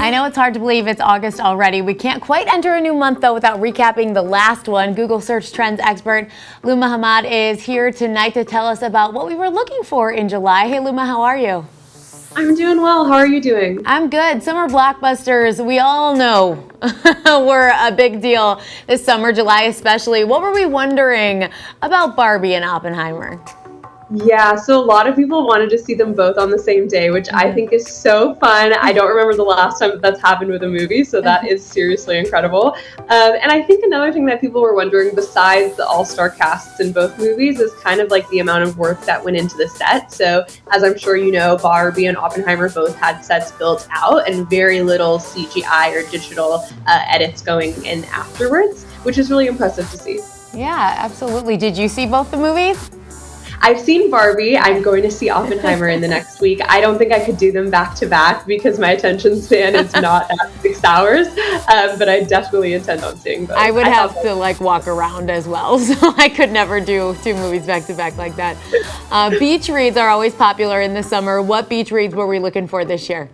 I know it's hard to believe it's August already. We can't quite enter a new month, though, without recapping the last one. Google search trends expert Luma Hamade is here tonight to tell us about what we were looking for in July. Hey, Luma, how are you? I'm doing well. How are you doing? I'm good. Summer blockbusters, we all know, were a big deal this summer, July especially. What were we wondering about Barbie and Oppenheimer? Yeah, so a lot of people wanted to see them both on the same day, which I think is so fun. I don't remember the last time that's happened with a movie, so that is seriously incredible. And I think another thing that people were wondering, besides the all-star casts in both movies, is kind of like the amount of work that went into the set. So as I'm sure you know, Barbie and Oppenheimer both had sets built out and very little CGI or digital edits going in afterwards, which is really impressive to see. Yeah, absolutely. Did you see both the movies? I've seen Barbie. I'm going to see Oppenheimer in the next week. I don't think I could do them back to back because my attention span is not at 6 hours, but I definitely intend on seeing both. I would have to walk around as well, so I could never do 2 movies back to back like that. Beach reads are always popular in the summer. What beach reads were we looking for this year?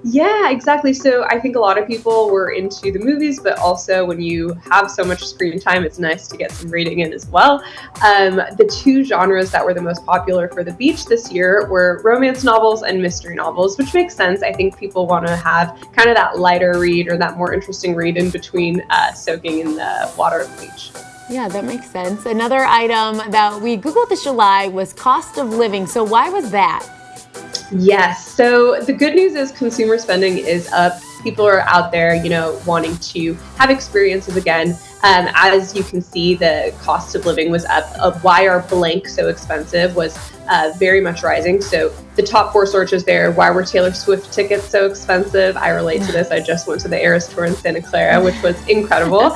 Yeah, exactly. So I think a lot of people were into the movies, but also when you have so much screen time, it's nice to get some reading in as well. The 2 genres that were the most popular for the beach this year were romance novels and mystery novels, which makes sense. I think people want to have kind of that lighter read or that more interesting read in between soaking in the water of the beach. Yeah, that makes sense. Another item that we Googled this July was cost of living. So why was that? Yes. So the good news is consumer spending is up. People are out there, wanting to have experiences again. As you can see, the cost of living was up. Why are blank so expensive was very much rising. So the top 4 searches there: why were Taylor Swift tickets so expensive? I relate to this. I just went to the Eras tour in Santa Clara, which was incredible.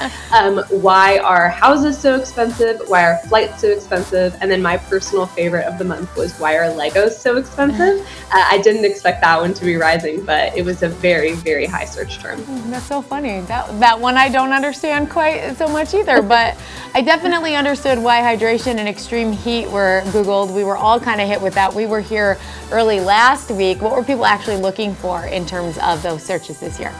Why are houses so expensive? Why are flights so expensive? And then my personal favorite of the month was why are Legos so expensive? I didn't expect that one to be rising, but it was a very, very high search term. That's so funny. That one I don't understand quite so much either, but I definitely understood why hydration and extreme heat were Googled. We were all kind of hit with that. We were here early last week. What were people actually looking for in terms of those searches this year?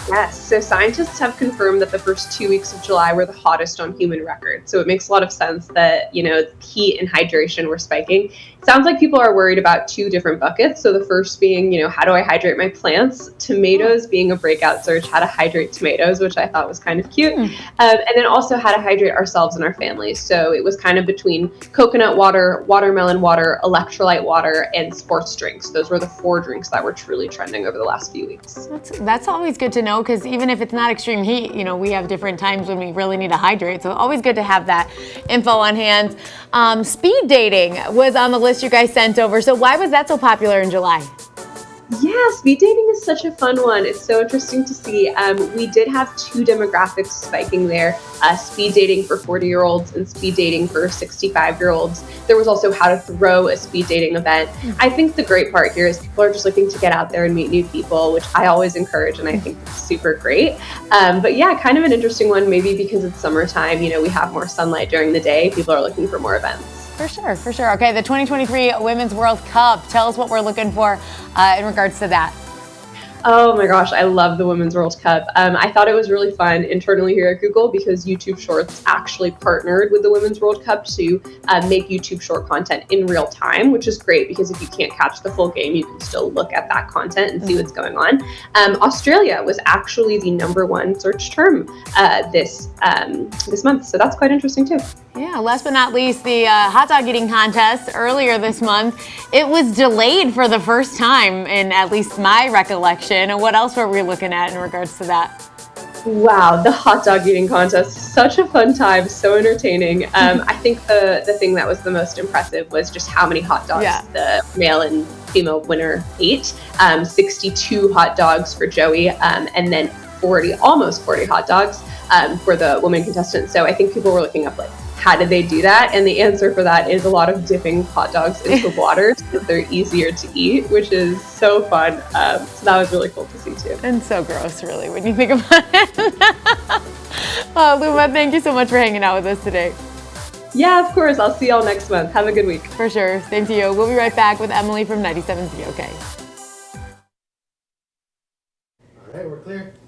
Yes, so scientists have confirmed that the first 2 weeks of July were the hottest on human record. So it makes a lot of sense that, heat and hydration were spiking. It sounds like people are worried about 2 different buckets. So the first being, how do I hydrate my plants? Tomatoes being a breakout search, how to hydrate tomatoes, which I thought was kind of cute. And then also how to hydrate ourselves and our families. So it was kind of between coconut water, watermelon water, electrolyte water, and sports drinks. Those were the 4 drinks that were truly trending over the last few weeks. That's always good to know, because even if it's not extreme heat, we have different times when we really need to hydrate. So always good to have that info on hand. Speed dating was on the list you guys sent over. So why was that so popular in July? Yeah, speed dating is such a fun one. It's so interesting to see. We did have 2 demographics spiking there, speed dating for 40-year-olds and speed dating for 65-year-olds. There was also how to throw a speed dating event. I think the great part here is people are just looking to get out there and meet new people, which I always encourage, and I think it's super great. But yeah, kind of an interesting one, maybe because it's summertime, we have more sunlight during the day. People are looking for more events. For sure. Okay, the 2023 Women's World Cup. Tell us what we're looking for in regards to that. Oh my gosh, I love the Women's World Cup. I thought it was really fun internally here at Google because YouTube Shorts actually partnered with the Women's World Cup to make YouTube short content in real time, which is great because if you can't catch the full game, you can still look at that content and see what's going on. Australia was actually the #1 search term this month, so that's quite interesting too. Yeah, last but not least, the hot dog eating contest earlier this month. It was delayed for the first time in at least my recollection. And what else were we looking at in regards to that? Wow, the hot dog eating contest, such a fun time, so entertaining. I think the thing that was the most impressive was just how many hot dogs the male and female winner ate. 62 hot dogs for Joey, and then almost 40 hot dogs for the woman contestant. So I think people were looking up how did they do that? And the answer for that is a lot of dipping hot dogs into water so that they're easier to eat, which is so fun. So that was really cool to see too. And so gross, really, when you think about it. Luma, thank you so much for hanging out with us today. Yeah, of course. I'll see y'all next month. Have a good week. For sure. Same to you. We'll be right back with Emily from 97 ZOK. All right, we're clear.